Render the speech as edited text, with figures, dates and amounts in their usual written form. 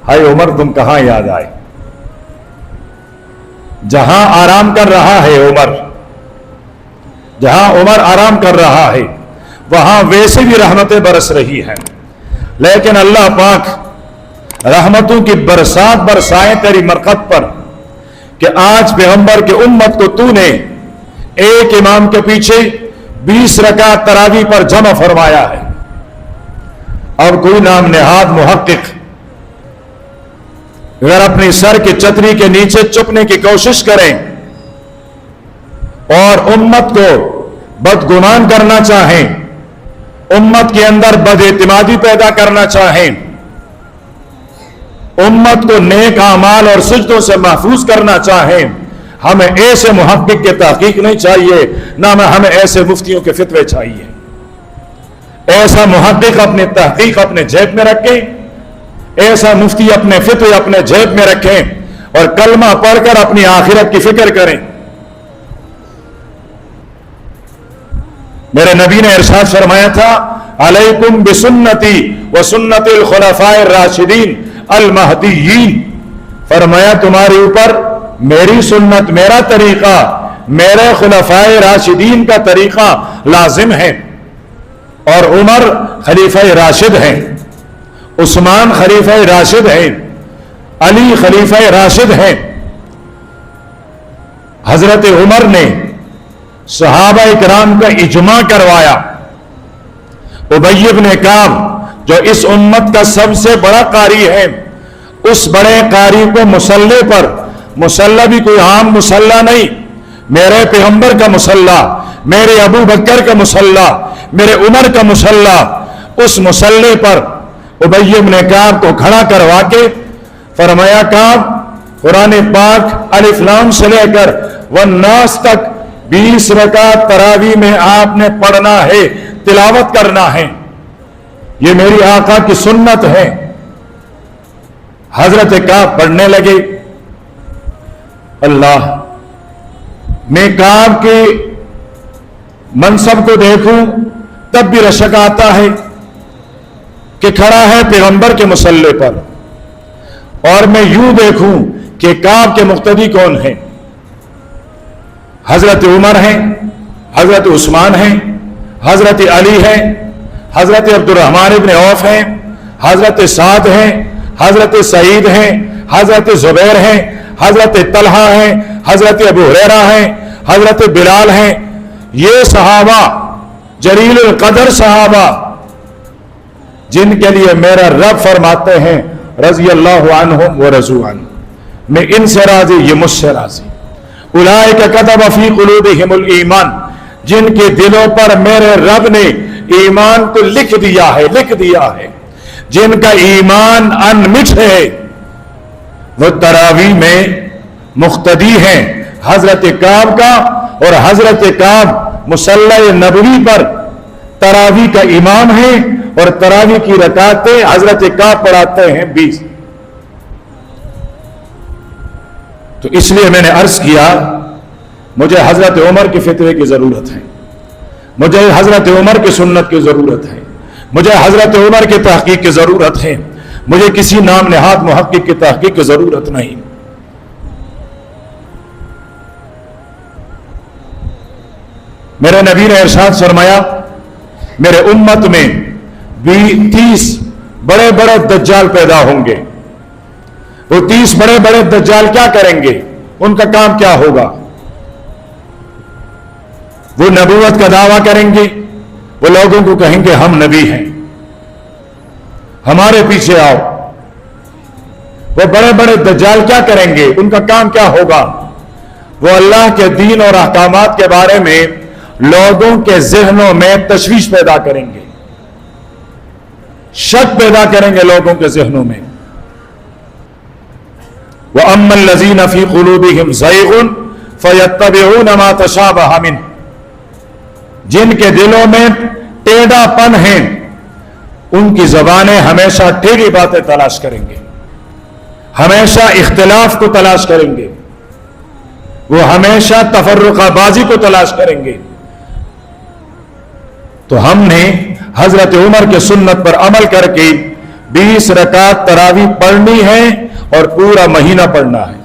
हाय उमर तुम कहां याद आए। जहां आराम कर रहा है उमर, जहां उमर आराम कर रहा है वहां वैसे भी रहमतें बरस रही हैं, लेकिन अल्लाह पाक रहमतों की बरसात बरसाए तेरी मरकत पर कि आज पैगंबर के उम्मत को तूने एक इमाम के पीछे 20 रकात तरावी पर जमा फरमाया है। अब कोई नाम नेहाद मुहक्किक अगर अपनी सर की छतरी के नीचे छुपने की कोशिश करें और उम्मत को बदगुमान करना चाहें, उम्मत के अंदर बदएतिमादी पैदा करना चाहें, उम्मत को नेक आमाल और सुजदों से महफूज करना चाहें, हमें ऐसे मुहक्किक के तहकीक नहीं चाहिए, ना हमें ऐसे मुफ्तियों के फितवे चाहिए। ऐसा मुहक्किक अपनी तहकीक अपने जेब में रखें, ऐसा मुफ्ती अपने फितवे अपने जेब में रखें और कलमा पढ़कर अपनी आखिरत की फिक्र करें। मेरे नबी ने इरशाद फरमाया था, अलैकुम बिसुन्नती व सुन्नतिल खुलफाए राशिदीन अल महदीयीन। फरमाया तुम्हारे ऊपर मेरी सुन्नत, मेरा तरीका, मेरे खुलफाए राशिदीन का तरीका लाजिम है। और उमर खलीफा राशिद हैं, उस्मान खलीफा राशिद हैं, अली खलीफा राशिद हैं। हजरत उमर ने सहाबा इकराम का इजमा करवाया। उबई इब्न काब जो इस उम्मत का सबसे बड़ा कारी है, उस बड़े कारी को मुसल्ले पर, मुसल्ला भी कोई आम मुसल्ला नहीं, मेरे पैगंबर का मुसल्ला, मेरे अबू बकर का मुसल्ला, मेरे उमर का मुसल्ला, उस मुसल्ले पर उबई इब्न काब को खड़ा करवा के फरमाया, काब कुरान पाक अलिफ लाम से लेकर वन्नास तक 20 रकात तरावी में आपने पढ़ना है, तिलावत करना है, ये मेरी आका की सुन्नत है। हजरत काब पढ़ने लगे। अल्लाह, मैं काब के मनसब को देखूं तब भी रशक आता है कि खड़ा है पैगंबर के मुसल्ले पर, और मैं यूं देखूं कि काब के मुक्तदी कौन है। हजरत उमर हैं, हजरत उस्मान हैं, हजरत अली हैं, हजरत अब्दुर्रहमान इब्न औफ हैं, हजरत साद हैं, हजरत सईद हैं, हजरत जुबैर हैं, हजरत तलहा हैं, हजरत अबू हुरैरा हैं, हजरत बिलाल हैं। ये सहाबा जलीलुल कदर सहाबा जिनके लिए मेरा रब फरमाते हैं रज़ी अल्लाहु अन्हुम व रज़ू अन्हु, मैं इनसे राजी, ये मुझसे राजी। उलाइका कतब फी कुलूबिहिमुल ईमान, जिनके दिलों पर मेरे रब ने ईमान को लिख दिया है, लिख दिया है, जिनका ईमान अनमिट है, वो तरावी में मुख्तदी हैं हजरत काब का। और हजरत काब मुसल्ला नबवी पर तरावी का इमाम है और तरावी की रकातें हजरत काब पढ़ाते हैं 20। तो इसलिए मैंने अर्ज किया, मुझे हजरत उमर के फितवे की जरूरत है, मुझे हजरत उमर की सुन्नत की जरूरत है, मुझे हजरत उमर की तहकीक की जरूरत है, मुझे किसी नाम नेहाद मुहक्किक की तहकीक की जरूरत नहीं। मेरे नबी ने इरशाद फरमाया, मेरे उम्मत में 30 बड़े बड़े दज्जाल पैदा होंगे। वो 30 बड़े बड़े दज्जाल क्या करेंगे, उनका काम क्या होगा? वो नबूवत का दावा करेंगे, वो लोगों को कहेंगे हम नबी हैं, हमारे पीछे आओ। वो बड़े बड़े दज्जाल क्या करेंगे, उनका काम क्या होगा? वो अल्लाह के दीन और अहकामात के बारे में लोगों के ज़हनों में तशवीश पैदा करेंगे, शक पैदा करेंगे लोगों के ज़हनों में। व अम्मल लज़ीना फ़ी क़ुलूबिहिम ज़ैग़ुन फ़यत्तबिऊन मा तशाबह मिन, जिनके दिलों में टेढ़ापन है, उनकी ज़बानें हमेशा टेढ़ी बातें तलाश करेंगे, हमेशा इख्तिलाफ को तलाश करेंगे, वो हमेशा तफर्रुक़ाबाजी को तलाश करेंगे। तो हमने हजरत उमर के सुन्नत पर अमल करके 20 रकात तरावी पढ़नी है और पूरा महीना पढ़ना है।